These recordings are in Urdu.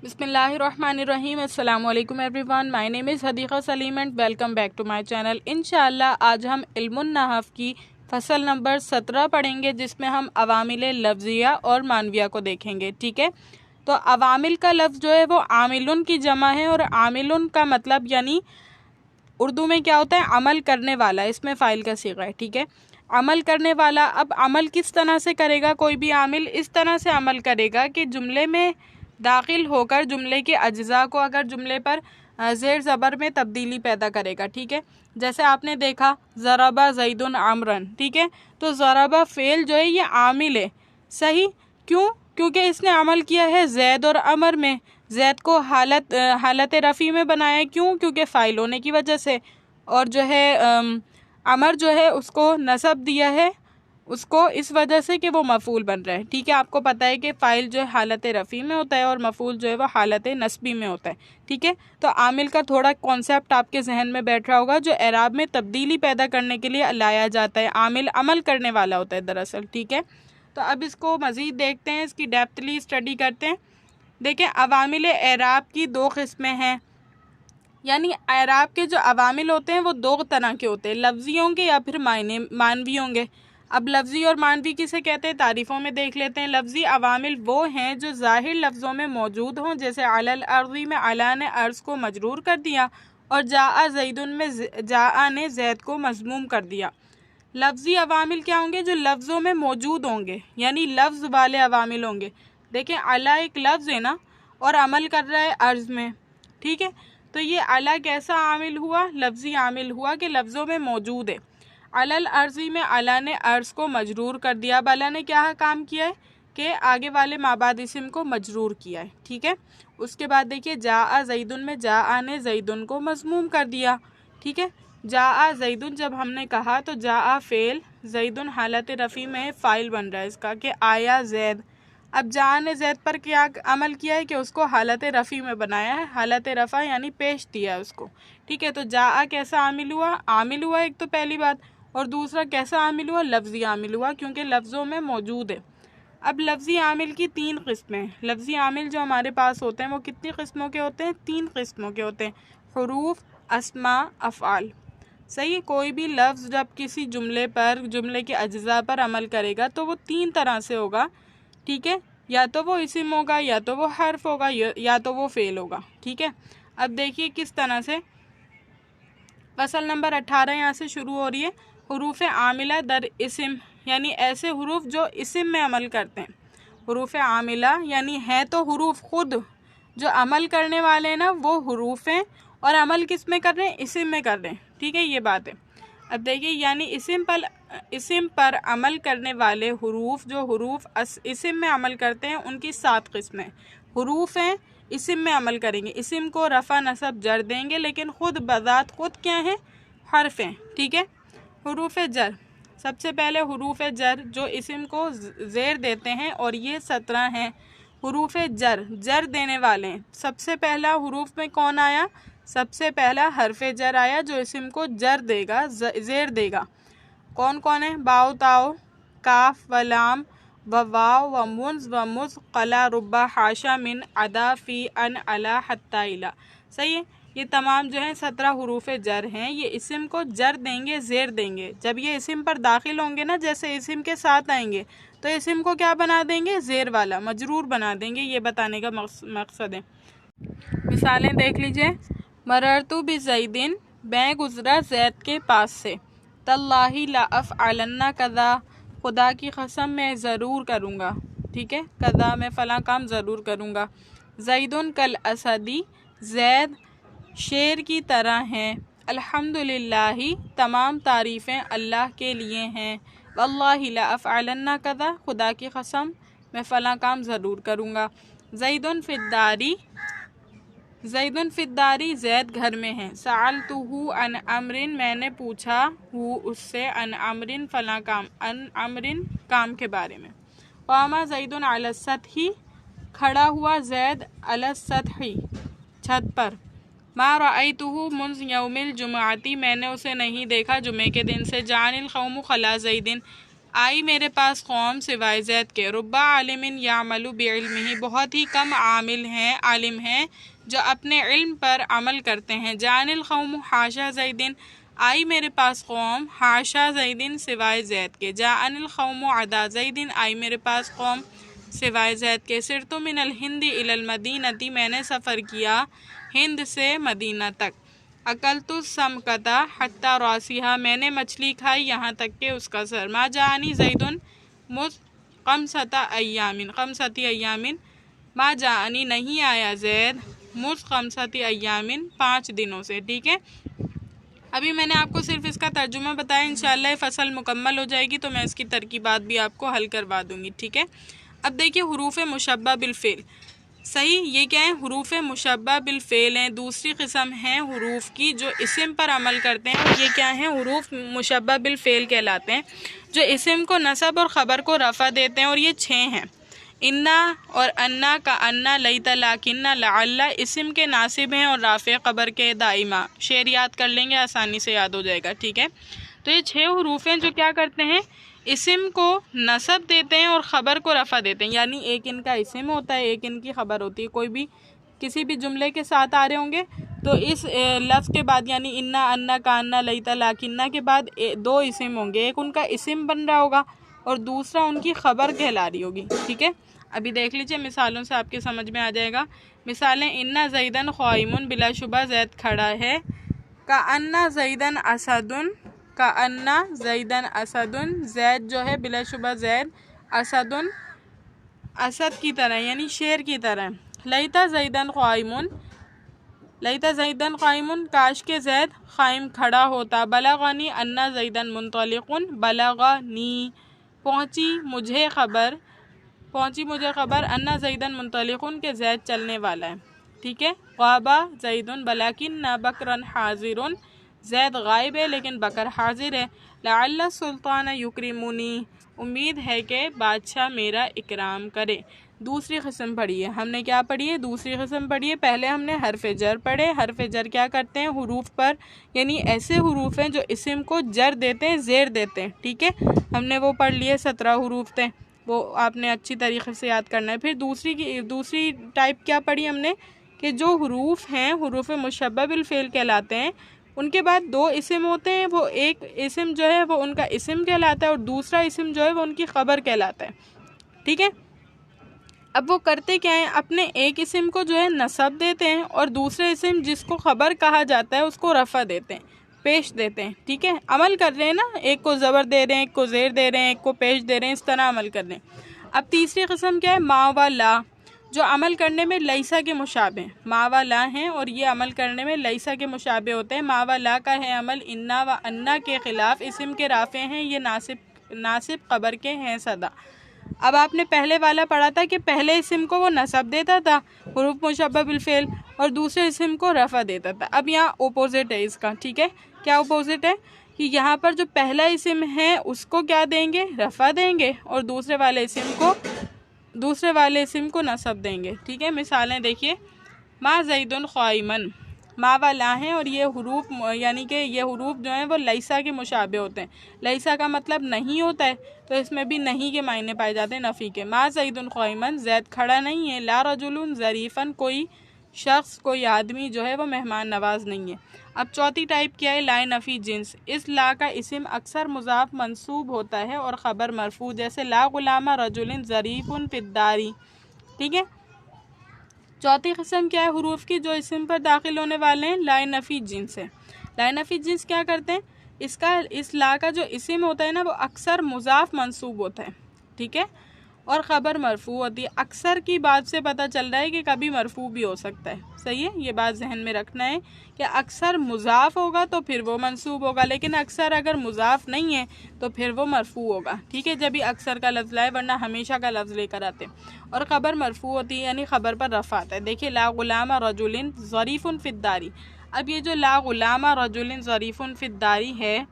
بسم اللہ الرحمن الرحیم۔ السلام علیکم everyone, my name is Hadiqa Saleem and welcome back to my channel. انشاءاللہ آج ہم علم النحو کی فصل نمبر 17 پڑھیں گے، جس میں ہم عوامل لفظیہ اور معنویہ کو دیکھیں گے، ٹھیک ہے۔ تو عوامل کا لفظ جو ہے وہ عاملن کی جمع ہے، اور عاملن کا مطلب یعنی اردو میں کیا ہوتا ہے؟ عمل کرنے والا، اس میں فاعل کا صیغہ ہے، ٹھیک ہے۔ عمل کرنے والا، اب عمل کس طرح سے کرے گا؟ کوئی بھی عامل اس طرح سے عمل کرے گا کہ جملے میں داخل ہو کر جملے کے اجزاء کو اگر جملے پر زیر زبر میں تبدیلی پیدا کرے گا، ٹھیک ہے۔ جیسے آپ نے دیکھا ضرب زید عمرن، ٹھیک ہے۔ تو ضرب فعل جو ہے یہ عامل ہے، صحیح؟ کیوں؟ کیونکہ اس نے عمل کیا ہے زید اور عمر میں، زید کو حالت رفع میں بنایا، کیوں؟ کیونکہ فاعل ہونے کی وجہ سے، اور جو ہے عمر جو ہے اس کو نصب دیا ہے اس کو اس وجہ سے کہ وہ مفعول بن رہا ہے، ٹھیک ہے۔ آپ کو پتہ ہے کہ فاعل جو ہے حالت رفع میں ہوتا ہے اور مفعول جو ہے وہ حالت نصبی میں ہوتا ہے، ٹھیک ہے۔ تو عامل کا تھوڑا کانسیپٹ آپ کے ذہن میں بیٹھ رہا ہوگا، جو اعراب میں تبدیلی پیدا کرنے کے لیے لایا جاتا ہے۔ عامل عمل کرنے والا ہوتا ہے دراصل، ٹھیک ہے۔ تو اب اس کو مزید دیکھتے ہیں، اس کی ڈیپتھلی اسٹڈی کرتے ہیں۔ دیکھیں، عوامل اعراب کی دو قسمیں ہیں، یعنی اعراب کے جو عوامل ہوتے ہیں وہ دو طرح کے ہوتے ہیں، لفظی ہوں گے یا پھر معنوی ہوں گے۔ اب لفظی اور معنوی کسے کہتے ہیں؟ تعریفوں میں دیکھ لیتے ہیں۔ لفظی عوامل وہ ہیں جو ظاہر لفظوں میں موجود ہوں، جیسے علی الارض میں علی نے ارض کو مجرور کر دیا، اور جاء زید میں جاء نے زید کو مضموم کر دیا۔ لفظی عوامل کیا ہوں گے؟ جو لفظوں میں موجود ہوں گے، یعنی لفظ والے عوامل ہوں گے۔ دیکھیں، علی ایک لفظ ہے نا، اور عمل کر رہا ہے ارض میں، ٹھیک ہے۔ تو یہ علی کیسا عامل ہوا؟ لفظی عامل ہوا کہ لفظوں میں موجود ہے۔ علی الارض میں علی نے ارض کو مجرور کر دیا۔ اب علی نے کیا کام کیا ہے کہ آگے والے مابعد اسم کو مجرور کیا ہے، ٹھیک ہے۔ اس کے بعد دیکھیے جاء زید میں جاء نے زیدن کو مضموم کر دیا، ٹھیک ہے۔ جاء زیدن جب ہم نے کہا تو جاء فعل، زیدن حالت رفع میں فاعل بن رہا ہے اس کا، کہ آیا زید۔ اب جاء نے زید پر کیا عمل کیا ہے کہ اس کو حالت رفع میں بنایا ہے، حالت رفع یعنی پیش دیا ہے اس کو، ٹھیک ہے۔ تو جاء کیسا عامل ہوا؟ عامل ہوا ایک تو پہلی بات، اور دوسرا کیسا عامل ہوا؟ لفظی عامل ہوا، کیونکہ لفظوں میں موجود ہے۔ اب لفظی عامل کی تین قسمیں، لفظی عامل جو ہمارے پاس ہوتے ہیں وہ کتنی قسموں کے ہوتے ہیں؟ تین قسموں کے ہوتے ہیں، حروف، اسماء، افعال، صحیح۔ کوئی بھی لفظ جب کسی جملے پر، جملے کے اجزاء پر عمل کرے گا تو وہ تین طرح سے ہوگا، ٹھیک ہے۔ یا تو وہ اسم ہوگا، یا تو وہ حرف ہوگا، یا تو وہ فعل ہوگا، ٹھیک ہے۔ اب دیکھیے کس طرح سے فصل نمبر 18 یہاں سے شروع ہو رہی ہے۔ حروف عاملہ در اسم، یعنی ایسے حروف جو اسم میں عمل کرتے ہیں۔ حروف عاملہ یعنی ہیں تو حروف، خود جو عمل کرنے والے ہیں نا وہ حروف ہیں، اور عمل کس میں کر رہے ہیں؟ اسم میں کر رہے ہیں، ٹھیک ہے، یہ بات ہے۔ اب دیکھیے یعنی اسم پر عمل کرنے والے حروف، جو حروف اسم میں عمل کرتے ہیں ان کی 7 قسمیں حروف ہیں، اسم میں عمل کریں گے، اسم کو رفع نصب جر دیں گے، لیکن خود بذات خود کیا ہیں؟ حرف ہیں، ٹھیک ہے۔ حروف جر، سب سے پہلے حروف جر جو اسم کو زیر دیتے ہیں، اور یہ 17 ہیں حروف جر، جر دینے والے ہیں۔ سب سے پہلا حروف میں کون آیا؟ سب سے پہلا حرف جر آیا جو اسم کو جر دے گا، زیر دے گا۔ کون کون ہے؟ باؤ، تاؤ، کاف و لام و واو و منز و مز، قلا، ربا، حاشا، من، عدا، فی، ان، علا، حتی، الا، صحیح ہے۔ یہ تمام جو ہیں 17 حروف جر ہیں، یہ اسم کو جر دیں گے، زیر دیں گے۔ جب یہ اسم پر داخل ہوں گے نا، جیسے اسم کے ساتھ آئیں گے تو اسم کو کیا بنا دیں گے؟ زیر والا، مجرور بنا دیں گے، یہ بتانے کا مقصد ہے۔ مثالیں دیکھ لیجئے۔ مررتو بزیدن، میں گزرا زید کے پاس سے۔ تاللہ لافعلن کذا، خدا کی قسم میں ضرور کروں گا، ٹھیک ہے، کذا میں فلاں کام ضرور کروں گا۔ زیدن کالاسدی، زید شیر کی طرح ہیں۔ الحمدللہ، تمام تعریفیں اللہ کے لیے ہیں۔ واللہ لافعلن کذا، خدا کی قسم میں فلاں کام ضرور کروں گا۔ زیدن فی الداری، زیدن فی الداری، زید گھر میں ہے۔ سألتہ عن امر، میں نے پوچھا اس سے، عن امر فلاں کام، عن امر کام کے بارے میں۔ قام زیدن علی السطح، کھڑا ہوا زید علی السطح چھت پر۔ ما رأیتہ منذ یوم الجمعۃ، میں نے اسے نہیں دیکھا جمعے کے دن سے۔ جعن القوم خلا زیدن، آئی میرے پاس قوم سوائے زید کے، ربا عالم یعمل بعلمہ، بہت ہی کم عامل ہیں، عالم ہیں جو اپنے علم پر عمل کرتے ہیں۔ جان القوم حاشا زیدن، آئی میرے پاس قوم حاشا زیدن سوائے زید کے، جان القوم عدا زیدن، آئی میرے پاس قوم سوائے زید کے۔ سرت من الہند الی المدینہ، میں نے سفر کیا ہند سے مدینہ تک۔ اکلت السمکۃ حتی راسیہا، میں نے مچھلی کھائی یہاں تک کہ اس کا سر۔ ما جانی زیدن مذ خمسۃ ایام، خمسۃ ایام، ما جانی نہیں آیا زید مذ خمسۃ ایام، 5 دنوں سے، ٹھیک ہے۔ ابھی میں نے آپ کو صرف اس کا ترجمہ بتایا، انشاءاللہ یہ فصل مکمل ہو جائے گی تو میں اس کی ترکیبات بھی آپ کو حل کروا دوں گی، ٹھیک ہے۔ اب دیکھیے حروف مشبہ بالفعل، صحیح، یہ کیا ہیں؟ حروف مشبہ بالفعل ہیں۔ دوسری قسم ہیں حروف کی جو اسم پر عمل کرتے ہیں، اور یہ کیا ہیں؟ حروف مشبہ بالفعل کہلاتے ہیں، جو اسم کو نصب اور خبر کو رفع دیتے ہیں، اور یہ 6 ہیں۔ انا اور انا کا انا، لیت، لیکن، لعل اسم کے ناصب ہیں اور رافع خبر کے دائمہ۔ شعر یاد کر لیں گے، آسانی سے یاد ہو جائے گا، ٹھیک ہے۔ تو یہ 6 حروف ہیں جو کیا کرتے ہیں؟ اسم کو نصب دیتے ہیں اور خبر کو رفع دیتے ہیں، یعنی ایک ان کا اسم ہوتا ہے، ایک ان کی خبر ہوتی ہے۔ کوئی بھی کسی بھی جملے کے ساتھ آ رہے ہوں گے تو اس لفظ کے بعد، یعنی انا، انا، کانا، لیتا، لاکنہ کے بعد 2 اسم ہوں گے، ایک ان کا اسم بن رہا ہوگا اور دوسرا ان کی خبر کہلا رہی ہوگی، ٹھیک ہے۔ ابھی دیکھ لیجئے مثالوں سے آپ کے سمجھ میں آ جائے گا۔ مثالیں، انا زیدن قائم، بلا شبہ زید کھڑا ہے۔ کأن زیدن اسد، کأن زیدن اسد، زید جو ہے بلا شبہ زید اسد، اسد کی طرح یعنی شیر کی طرح۔ لیتا زیدن قائم، لیتا زیدن قائم، کاش کے زید قائم کھڑا ہوتا۔ بلغنی ان زیدن منطلق، بلغنی پہنچی مجھے خبر، پہنچی مجھے خبر، ان زیدن منطلق کہ زید چلنے والا ہے، ٹھیک ہے۔ غابا زیدن بلاکن بکرا حاضر، زید غائب ہے لیکن بکر حاضر ہے۔ لعل السلطان یکرمنی، امید ہے کہ بادشاہ میرا اکرام کرے۔ دوسری قسم پڑھی ہے، ہم نے کیا پڑھی ہے؟ دوسری قسم پڑھی ہے۔ پہلے ہم نے حرف جر پڑھے۔ حرف جر کیا کرتے ہیں؟ حروف پر، یعنی ایسے حروف ہیں جو اسم کو جر دیتے ہیں، زیر دیتے ہیں، ٹھیک ہے۔ ہم نے وہ پڑھ لیے، 17 حروف تھے، وہ آپ نے اچھی طریقے سے یاد کرنا ہے۔ پھر دوسری ٹائپ کیا پڑھی ہم نے؟ کہ جو حروف ہیں حروف مشبہ بالفعل کہلاتے ہیں، ان کے بعد 2 اسم ہوتے ہیں، وہ ایک اسم جو ہے وہ ان کا اسم کہلاتا ہے اور دوسرا اسم جو ہے وہ ان کی خبر کہلاتا ہے، ٹھیک ہے۔ اب وہ کرتے کیا ہیں؟ اپنے ایک اسم کو جو ہے نصب دیتے ہیں اور دوسرے اسم جس کو خبر کہا جاتا ہے اس کو رفع دیتے ہیں، پیش دیتے ہیں، ٹھیک ہے۔ عمل کر رہے ہیں نا، ایک کو زبر دے رہے ہیں، ایک کو زیر دے رہے ہیں، ایک کو پیش دے رہے ہیں، اس طرح عمل کر رہے ہیں۔ اب تیسری قسم کیا ہے؟ ما و لا، جو عمل کرنے میں لیسا کے مشابہ ہیں، ما و لا ہیں اور یہ عمل کرنے میں لیسا کے مشابہ ہوتے ہیں۔ ما و لا کا ہے عمل انا و انا کے خلاف، اسم کے رافع ہیں، یہ ناصب خبر کے ہیں صدا۔ اب آپ نے پہلے والا پڑھا تھا کہ پہلے اسم کو وہ نصب دیتا تھا حروف مشبہ بالفعل اور دوسرے اسم کو رفع دیتا تھا۔ اب یہاں اپوزٹ ہے اس کا، ٹھیک ہے۔ کیا اپوزٹ ہے؟ کہ یہاں پر جو پہلا اسم ہے اس کو کیا دیں گے؟ رفع دیں گے، اور دوسرے والے اسم کو نصب دیں گے، ٹھیک ہے۔ مثالیں دیکھیے، ما زیدن قائمن، ما و لا ہیں اور یہ حروف، یعنی کہ یہ حروف جو ہیں وہ لیسا کے مشابہ ہوتے ہیں۔ لیسا کا مطلب نہیں ہوتا ہے، تو اس میں بھی نہیں کے معنی پائے جاتے ہیں، نفی کے۔ ما زیدن قائمن، زید کھڑا نہیں ہے۔ لا رجل ظریفن، کوئی شخص، کوئی آدمی جو ہے وہ مہمان نواز نہیں ہے۔ اب چوتھی ٹائپ کیا ہے؟ لا نفی جنس، اس لا کا اسم اکثر مضاف منصوب ہوتا ہے اور خبر مرفوع، جیسے لا غلام رجل ظریف فی الدار، ٹھیک ہے۔ چوتھی قسم کیا ہے حروف کی جو اسم پر داخل ہونے والے ہیں؟ لا نفی جنس ہے۔ لا نفی جنس کیا کرتے ہیں؟ اس لا کا جو اسم ہوتا ہے نا وہ اکثر مضاف منصوب ہوتا ہے، ٹھیک ہے، اور خبر مرفوع ہوتی ہے۔ اکثر کی بات سے پتہ چل رہا ہے کہ کبھی مرفوع بھی ہو سکتا ہے، صحیح ہے، یہ بات ذہن میں رکھنا ہے کہ اکثر مضاف ہوگا تو پھر وہ منصوب ہوگا، لیکن اکثر اگر مضاف نہیں ہے تو پھر وہ مرفوع ہوگا، ٹھیک ہے، جب ہی اکثر کا لفظ لائے، ورنہ ہمیشہ کا لفظ لے کر آتے ہیں۔ اور خبر مرفوع ہوتی ہے، یعنی خبر پر رفع آتا ہے۔ دیکھیے، لا غلام رجل ظریف فی الدار، اب یہ جو لا غلام رجل ظریف فی الدار ہے،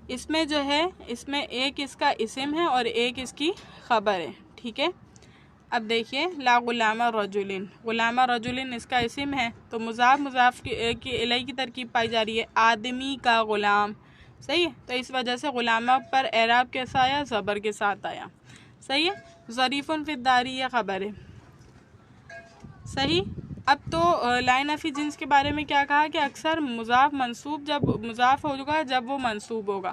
اس میں جو ہے، اس میں ایک اس کا اسم ہے اور ایک اس کی خبر ہے، ٹھیک ہے۔ اب دیکھیے، لا غلام رجل، غلام رجل اس کا اسم ہے تو مضاف کی الیہ کی ترکیب پائی جا رہی ہے، آدمی کا غلام، صحیح ہے، تو اس وجہ سے غلامہ پر اعراب کیسا آیا؟ زبر کے ساتھ آیا، صحیح ہے۔ ظریف فی الداری یہ خبر ہے، صحیح۔ اب تو لائن فی جنس کے بارے میں کیا کہا کہ اکثر مضاف منصوب جب مضاف ہوگا جب وہ منصوب ہوگا۔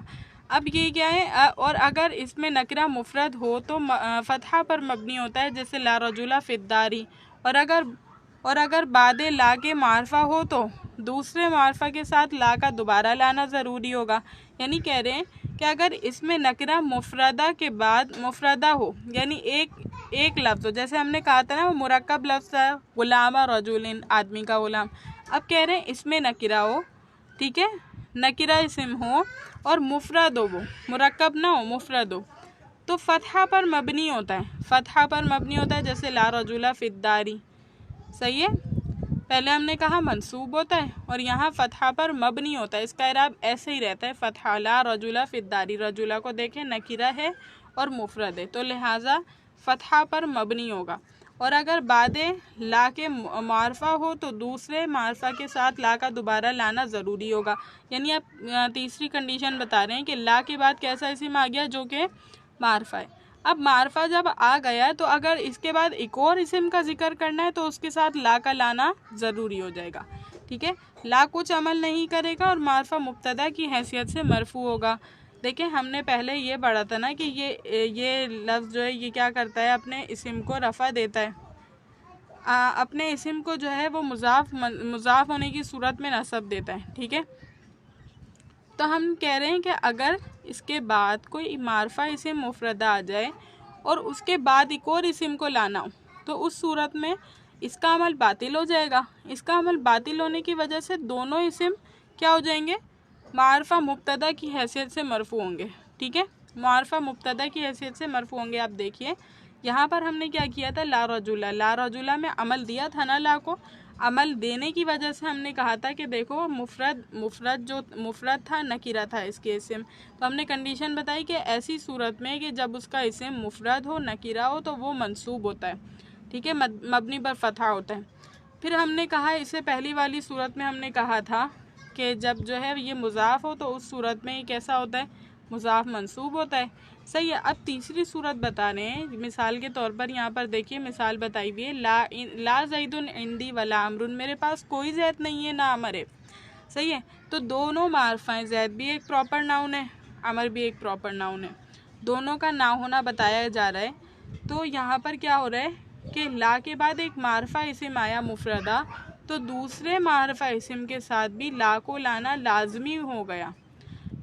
اب یہ کیا ہے، اور اگر اس میں نکرہ مفرد ہو تو فتحہ پر مبنی ہوتا ہے، جیسے لا رجل فی الداری، اور اگر بعد لا کے معرفہ ہو تو دوسرے معرفہ کے ساتھ لا کا دوبارہ لانا ضروری ہوگا۔ یعنی کہہ رہے ہیں کہ اگر اس میں نکرہ مفردہ کے بعد مفردہ ہو، یعنی ایک لفظ ہو، جیسے ہم نے کہا تھا نا وہ مرکب لفظ ہے غلام رجل، آدمی کا غلام، اب کہہ رہے ہیں اس میں نکرہ ہو، ٹھیک ہے، نکرہ اسم ہو اور مفرد ہو، وہ مرکب نہ ہو مفرد ہو، تو فتحہ پر مبنی ہوتا ہے، فتحہ پر مبنی ہوتا ہے، جیسے لا رجل فی الداری، صحیح ہے۔ پہلے ہم نے کہا منصوب ہوتا ہے اور یہاں فتحہ پر مبنی ہوتا ہے، اس کا اعراب ایسے ہی رہتا ہے فتحہ، لا رجل فی الداری، رجلہ کو دیکھیں نکرہ ہے اور مفرد ہے، تو لہٰذا فتحہ پر مبنی ہوگا، اور اگر بعد لا کے معرفہ ہو تو دوسرے معرفہ کے ساتھ لا کا دوبارہ لانا ضروری ہوگا۔ یعنی اب تیسری کنڈیشن بتا رہے ہیں کہ لا کے بعد کیسا اسم آ گیا جو کہ معرفہ ہے۔ اب معرفہ جب آ گیا تو اگر اس کے بعد ایک اور اسم کا ذکر کرنا ہے تو اس کے ساتھ لا کا لانا ضروری ہو جائے گا، ٹھیک ہے۔ لا کچھ عمل نہیں کرے گا اور معرفہ مبتدا کی حیثیت سے مرفوع ہوگا۔ دیکھیں ہم نے پہلے یہ پڑھا تھا نا کہ یہ لفظ جو ہے یہ کیا کرتا ہے، اپنے اسم کو رفع دیتا ہے، اپنے اسم کو جو ہے وہ مضاف ہونے کی صورت میں نصب دیتا ہے، ٹھیک ہے۔ تو ہم کہہ رہے ہیں کہ اگر اس کے بعد کوئی معرفہ اسم مفردہ آ جائے اور اس کے بعد ایک اور اسم کو لانا ہو تو اس صورت میں اس کا عمل باطل ہو جائے گا۔ اس کا عمل باطل ہونے کی وجہ سے دونوں اسم کیا ہو جائیں گے؟ معرفہ مبتدا کی حیثیت سے مرفوع ہوں گے، ٹھیک ہے، معرفہ مبتدا کی حیثیت سے مرفوع ہوں گے۔ آپ دیکھیے یہاں پر ہم نے کیا کیا تھا، لا رجلہ، لا رجلہ میں عمل دیا تھا نا، لا کو عمل دینے کی وجہ سے ہم نے کہا تھا کہ دیکھو مفرد تھا، نکرہ تھا اس کے اسم، تو ہم نے کنڈیشن بتائی کہ ایسی صورت میں کہ جب اس کا اسم مفرد ہو، نکرہ ہو، تو وہ منصوب ہوتا ہے، ٹھیک ہے، مبنی پر فتحہ ہوتا ہے۔ پھر ہم نے کہا اس سے پہلی والی صورت میں ہم نے کہا تھا کہ جب جو ہے یہ مضاف ہو تو اس صورت میں یہ کیسا ہوتا ہے، مضاف منصوب ہوتا ہے، صحیح ہے۔ اب تیسری صورت بتا رہے ہیں، مثال کے طور پر یہاں پر دیکھیے مثال بتائی ہوئی ہے، لا زید عندی ولا عمر، میرے پاس کوئی زید نہیں ہے نہ عمر ہے، صحیح ہے، تو دونوں معرفہ ہیں، زید بھی ایک پراپر ناؤن ہے، عمر بھی ایک پراپر ناؤن ہے، دونوں کا نہ ہونا بتایا جا رہا ہے۔ تو یہاں پر کیا ہو رہا ہے کہ لا کے بعد ایک معرفہ اسم آیا مفردہ، تو دوسرے معرفہ اسم کے ساتھ بھی لا کو لانا لازمی ہو گیا،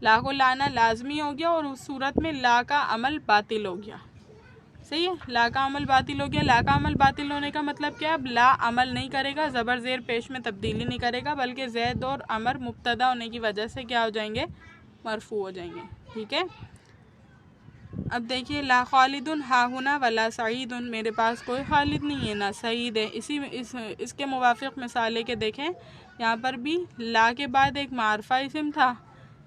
لا کو لانا لازمی ہو گیا، اور اس صورت میں لا کا عمل باطل ہو گیا، صحیح ہے، لا کا عمل باطل ہو گیا۔ لا کا عمل باطل ہونے کا مطلب کیا ہے، اب لا عمل نہیں کرے گا، زبر زیر پیش میں تبدیلی نہیں کرے گا، بلکہ زید اور عمر مبتدا ہونے کی وجہ سے کیا ہو جائیں گے، مرفوع ہو جائیں گے، ٹھیک ہے۔ اب دیکھیے لا خالد ہا ہنا ولا سعید، میرے پاس کوئی خالد نہیں ہے نہ سعید ہے، اس کے موافق مثال ہے کہ دیکھیں یہاں پر بھی لا کے بعد ایک معرفہ اسم تھا،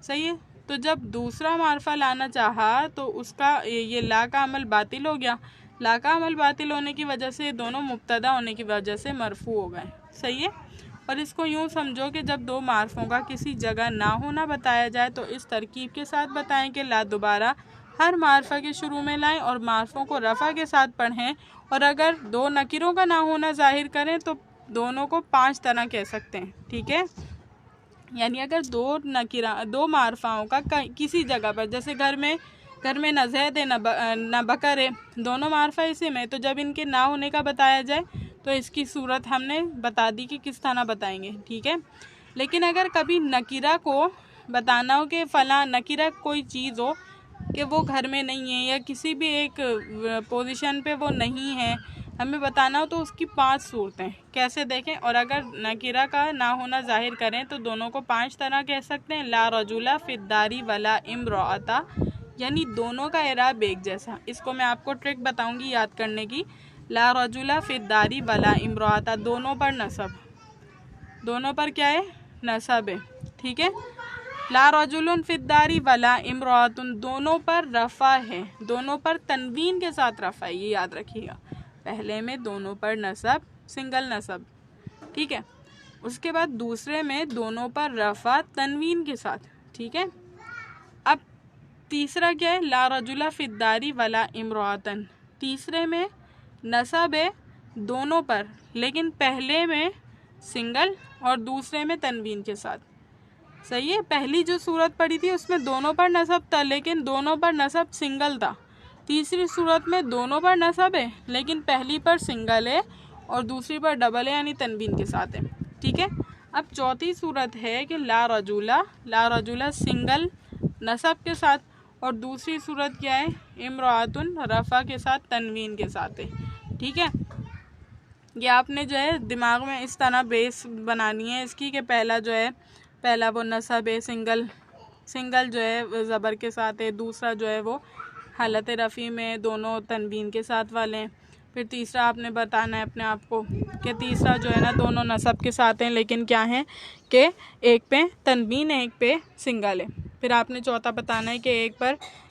صحیح ہے، تو جب دوسرا معرفہ لانا چاہا تو اس کا یہ لا کا عمل باطل ہو گیا، لا کا عمل باطل ہونے کی وجہ سے دونوں مبتدا ہونے کی وجہ سے مرفوع ہو گئے، صحیح ہے۔ اور اس کو یوں سمجھو کہ جب دو معرفوں کا کسی جگہ نہ ہونا بتایا جائے تو اس ترکیب کے ساتھ بتائیں کہ لا دوبارہ ہر معرفہ کے شروع میں لائیں اور معرفوں کو رفع کے ساتھ پڑھیں، اور اگر دو نکروں کا نہ ہونا ظاہر کریں تو دونوں کو 5 طرح کہہ سکتے ہیں، ٹھیک ہے۔ یعنی اگر دو معرفاؤں کا کسی جگہ پر، جیسے گھر میں نہ زید ہے نہ بکر ہے، دونوں معرفہ اسم ہے، تو جب ان کے نہ ہونے کا بتایا جائے تو اس کی صورت ہم نے بتا دی کہ کس طرح بتائیں گے، ٹھیک ہے۔ لیکن اگر کبھی نکرہ کو بتانا ہو کہ فلاں نکرہ کوئی چیز ہو کہ وہ گھر میں نہیں ہے یا کسی بھی ایک پوزیشن پہ وہ نہیں ہے، ہمیں بتانا ہو تو اس کی 5 صورتیں کیسے دیکھیں، اور اگر نکرہ کا نہ ہونا ظاہر کریں تو دونوں کو 5 طرح کہہ سکتے ہیں، لا رجل فی الداری ولا امرأۃ، یعنی دونوں کا اعراب ایک جیسا۔ اس کو میں آپ کو ٹرک بتاؤں گی یاد کرنے کی، لا رجل فی الداری ولا امرأۃ، دونوں پر نصب، دونوں پر کیا ہے، نصب ہے، ٹھیک ہے۔ لا رجل فی الداری ولا امرأۃ، دونوں پر رفع ہے، دونوں پر تنوین کے ساتھ رفع ہے، یہ یاد رکھیے گا، پہلے میں دونوں پر نصب، سنگل نصب، ٹھیک ہے، اس کے بعد دوسرے میں دونوں پر رفع تنوین کے ساتھ، ٹھیک ہے۔ تیسرا کیا ہے؟ لا رجل فی الدار ولا امرأۃ، تیسرے میں نصب ہے دونوں پر، لیکن پہلے میں سنگل اور دوسرے میں تنوین کے ساتھ. صحیح ہے. پہلی جو صورت پڑھی تھی اس میں دونوں پر نصب تھا لیکن دونوں پر نصب سنگل تھا. تیسری صورت میں دونوں پر نصب ہے لیکن پہلی پر سنگل ہے اور دوسری پر ڈبل ہے یعنی تنوین کے ساتھ ہے. ٹھیک ہے. اب چوتھی صورت ہے کہ لا رجولہ سنگل نصب کے ساتھ، اور دوسری صورت کیا ہے؟ امرأۃن رفع کے ساتھ تنوین کے ساتھ ہے. ٹھیک ہے. یہ آپ نے جو ہے دماغ میں اس طرح بیس بنانی ہے اس کی کہ پہلا وہ نصب ہے سنگل جو ہے زبر کے ساتھ ہے، دوسرا جو ہے وہ حالت رفع میں دونوں تنوین کے ساتھ والے ہیں. پھر تیسرا آپ نے بتانا ہے اپنے آپ کو کہ تیسرا جو ہے نا دونوں نصب کے ساتھ ہیں لیکن کیا ہیں کہ ایک پہ تنوین ہے ایک پہ سنگل ہے. پھر آپ نے چوتھا بتانا ہے کہ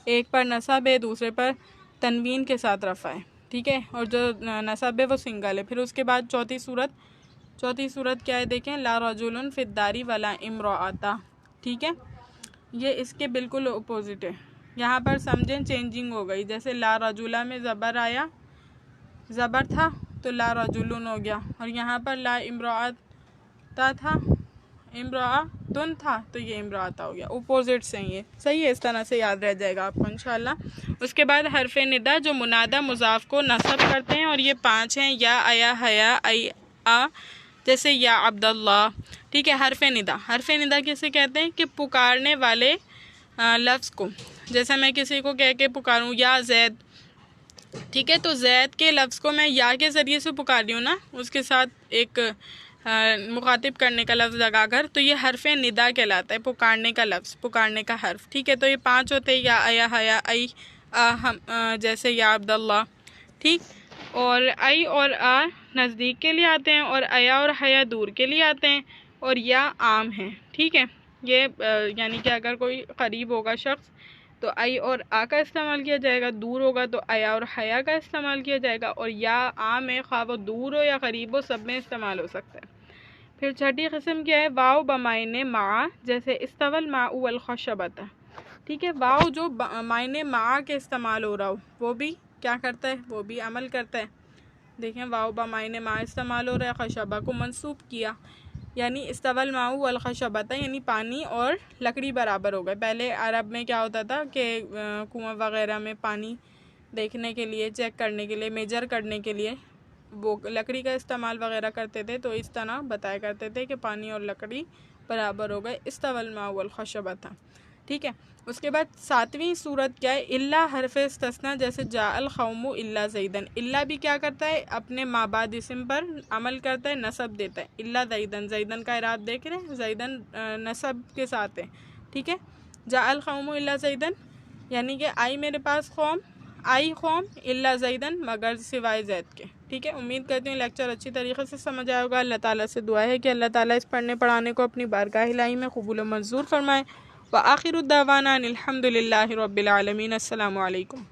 ایک پر نصب ہے دوسرے پر تنوین کے ساتھ رفع ہے. ٹھیک ہے. اور جو نصب ہے وہ سنگل ہے. پھر اس کے بعد چوتھی صورت کیا ہے؟ دیکھیں لا رجل فی الدار ولا امرأۃ. ٹھیک ہے. یہ اس کے بالکل اپوزٹ ہے. یہاں پر سمجھیں چینجنگ ہو گئی. جیسے لا رجولہ میں زبر تھا تو لا رجلن ہو گیا، اور یہاں پر لا امرأۃ تھا امرأۃن تھا تو یہ امرأۃ ہو گیا. اپوزٹ سے یہ صحیح ہے. اس طرح سے یاد رہ جائے گا آپ کو انشاءاللہ. اس کے بعد حرف ندا جو منادہ مضاف کو نصب کرتے ہیں، اور یہ 5 ہیں: یا ایا حیا ای آ، جیسے یا عبداللہ. ٹھیک ہے. حرف ندا کیسے کہتے ہیں کہ پکارنے والے لفظ کو، جیسے میں کسی کو کہہ کے پکاروں یا زید. ٹھیک ہے. تو زید کے لفظ کو میں یا کے ذریعے سے پکار رہی ہوں نا، اس کے ساتھ ایک مخاطب کرنے کا لفظ لگا کر، تو یہ حرف ندا کہلاتا ہے، پکارنے کا لفظ، پکارنے کا حرف. ٹھیک ہے. تو یہ 5 ہوتے ہیں: یا ایا حیا ای آ، جیسے یا عبداللہ. ٹھیک. اور ای اور آ نزدیک کے لیے آتے ہیں اور ایا اور حیا دور کے لیے آتے ہیں، اور یا عام ہیں. ٹھیک ہے. یہ یعنی کہ اگر کوئی قریب ہوگا شخص تو ای اور آ کا استعمال کیا جائے گا، دور ہوگا تو ایا اور حیا کا استعمال کیا جائے گا، اور یا عام ہے، خواہ وہ دور ہو یا قریب ہو سب میں استعمال ہو سکتا ہے. پھر چھٹی قسم کیا ہے؟ واو بمعنی مع، جیسے استوى الماء والخشبۃ. ٹھیک ہے. واو جو معنی مع کے استعمال ہو رہا ہو وہ بھی کیا کرتا ہے؟ وہ بھی عمل کرتا ہے. دیکھیں واو بمعنی مع استعمال ہو رہا ہے، خشبہ کو منصوب کیا، یعنی استوى الماء والخشبۃ یعنی پانی اور لکڑی برابر ہو گئے. پہلے عرب میں کیا ہوتا تھا کہ کنواں وغیرہ میں پانی دیکھنے کے لیے، چیک کرنے کے لیے، میجر کرنے کے لیے وہ لکڑی کا استعمال وغیرہ کرتے تھے، تو اس طرح بتایا کرتے تھے کہ پانی اور لکڑی برابر ہو گئے. استوى الماء والخشبۃ. ٹھیک ہے. اس کے بعد 7ویں صورت کیا ہے؟ الا حرف استثناء، جیسے جاء القوم الا زیدن. الا بھی کیا کرتا ہے؟ اپنے ما بعد اسم پر عمل کرتا ہے، نصب دیتا ہے. الا زیدن، زیدن کا اعراب دیکھ رہے ہیں، زیدن نصب کے ساتھ ہے. ٹھیک ہے. جاء القوم الا زیدن یعنی کہ آئی میرے پاس قوم، آئی قوم الا زیدن مگر سوائے زید کے. ٹھیک ہے. امید کرتی ہوں لیکچر اچھی طریقے سے سمجھ آئے ہوگا. اللہ تعالیٰ سے دعا ہے کہ اللہ تعالیٰ اس پڑھنے پڑھانے کو اپنی بارگاہ الہی میں قبول و منظور فرمائے. وآخر الدعوانا الحمد للہ رب العالمین. السلام علیکم.